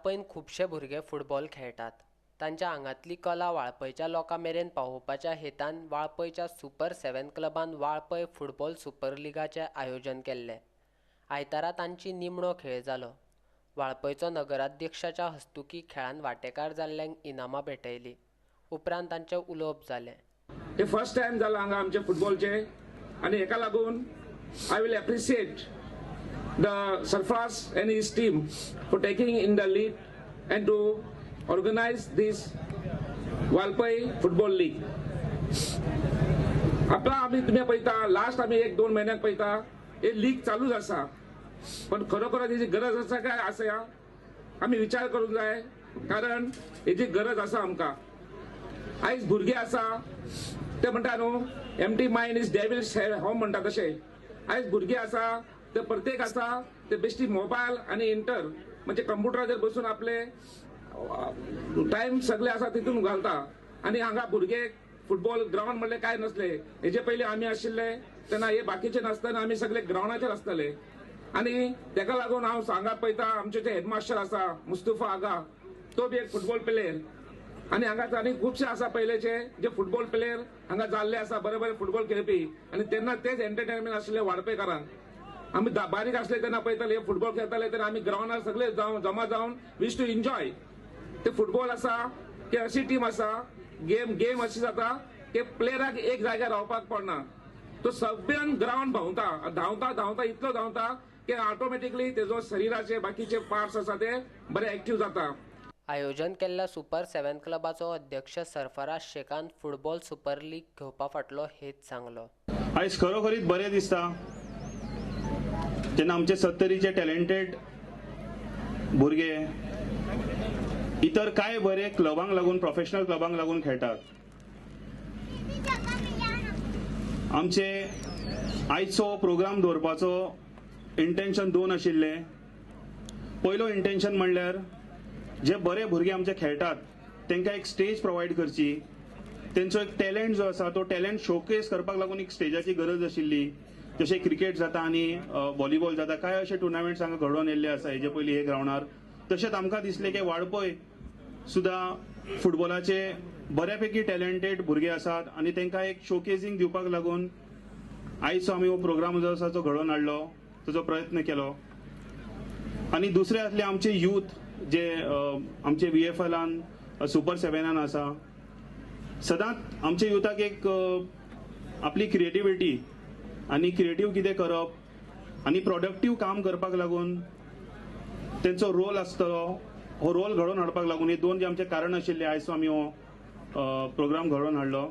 वाळपईन खुबशे भुरगे फुटबॉल खेळटात. तांच्या आंगातली कला वाळपयच्या लोकां मेरेन पावोवपाच्या हेतान वाळपयच्या सुपर 7 क्लबान वाळपय फुटबॉल सुपर लिगाचें आयोजन केल्लें. आयतारा तांची निमणो खेळ जालो. वाळपयचो नगराध्यक्षाच्या हस्तुकीं खेळांत वांटेकार जाल्ल्यांक इनामां भेटयलीं. उपरांत तांचें उलोवप जालें. हे फर्स्ट टाइम जाला हांगा आमचे फुटबॉलचे आनी हेका लागून I will appreciate the Sarfaraz and his team for taking in the lead and to organise this वालपय फुटबॉल लीग. आपला आम्ही तुम्ही पळयता लास्ट आम्ही 1-2 महिन्याक पळयता हे लीग चालूच आसा, पण खरोखर हेची गरज आसा काय आसा आम्ही विचार करूंक जाय, कारण हेची गरज आसा आमकां. आयज भुरगे आसा ते म्हणटा न्हू empty mind is devils home म्हणटा तशें. आयज भुरगे आसा ते प्रत्येक आसा ते बेश्टी मोबायल आनी इंटर म्हणजे कंप्युटराचेर बसून आपले टाइम सगळे आसा तितून घालता. आनी हांगा भुरगे फुटबॉल ग्राउंड म्हणले काय नसले. हेजे पयलीं आमी आशिल्ले तेन्ना हे बाकीचे नासतना आमी सगळे ग्राउंडाचेर आसताले. आनी तेका लागून हांव सांगात पळयता आमचे जे हेडमास्टर आसा मुस्तफा आगा, तो बी एक फुटबॉल प्लेयर. आनी हांगा आनी खुबशे आसा पयलेचे जे फुटबॉल प्लेयर हांगा जाल्ले आसा, बरे बरे फुटबॉल खेळपी. आनी तेन्ना तेच एंटरटेनमेंट आशिल्ले वाडपेकारांक. आमी बारीक आसले तेन्ना पळयताले फुटबॉल खेळटाले तेन्ना आमी ग्राउंडार सगळे जमा जावन वीश टू एन्जॉय. ते फुटबॉल आसा की अशी टीम आसा गेम अशी जाता की प्लेयराक एक जाग्यार रावपाक पडना. तो सगळ्यान ग्राउंड धांवता इतलो धांवता की ऑटोमॅटिकली तेजो शरिराचे बाकीचे पार्ट्स आसा ते बरे ऍक्टिव्ह जाता. आयोजन केल्ल्या सुपर 7 क्लबाचो अध्यक्ष Sarfaraz Shekhan football super league घेवपा फाटलो हेत सांगलो. आयज खरोखरीच बरें दिसता जेन्ना आमचे 70चे टॅलेंटेड भुरगे इतर काय बरे क्लबांक लागून प्रोफेशनल क्लबांक लागून खेळटात. आमचे आयचो प्रोग्राम दवरपाचो इंटेन्शन 2 आशिल्ले. पयलो इंटेन्शन म्हणल्यार जे बरे भुरगे आमचे खेळटात तांकां एक स्टेज प्रोवायड करची. तेंचो एक टॅलेंट जो आसा तो टॅलेंट शोकेस करपाक लागून एक स्टेजाची गरज आशिल्ली. जशें क्रिकेट जाता आनी व्हॉलीबॉल जाता, काय अशे टुर्नामेंट्स हांगा घडोवन येल्ले आसा हेजे पयलीं हे ग्राउंडार. तशेंच आमकां दिसलें की वाळपय सुद्दां फुटबॉलाचे बऱ्यापैकी टॅलेंटेड भुरगे आसात आनी तांकां एक शोकेसिंग दिवपाक लागून आयचो आमी हो प्रोग्राम जो आसा तो घडोवन हाडलो, ताचो प्रयत्न केलो. आनी दुसरे आसले आमचे यूथ जे आमचे VFLान सुपर 7 आसा. सदांच आमच्या युथाक एक आपली क्रिएटिविटी आनी क्रिएटिव्ह कितें करप आनी प्रोडक्टीव काम करपाक लागून तेंचो रोल आसतलो. हो रोल घडोवन हाडपाक लागून हे 2 जे आमचे कारण आशिल्ले आयचो आमी हो प्रोग्राम घडोवन हाडलो.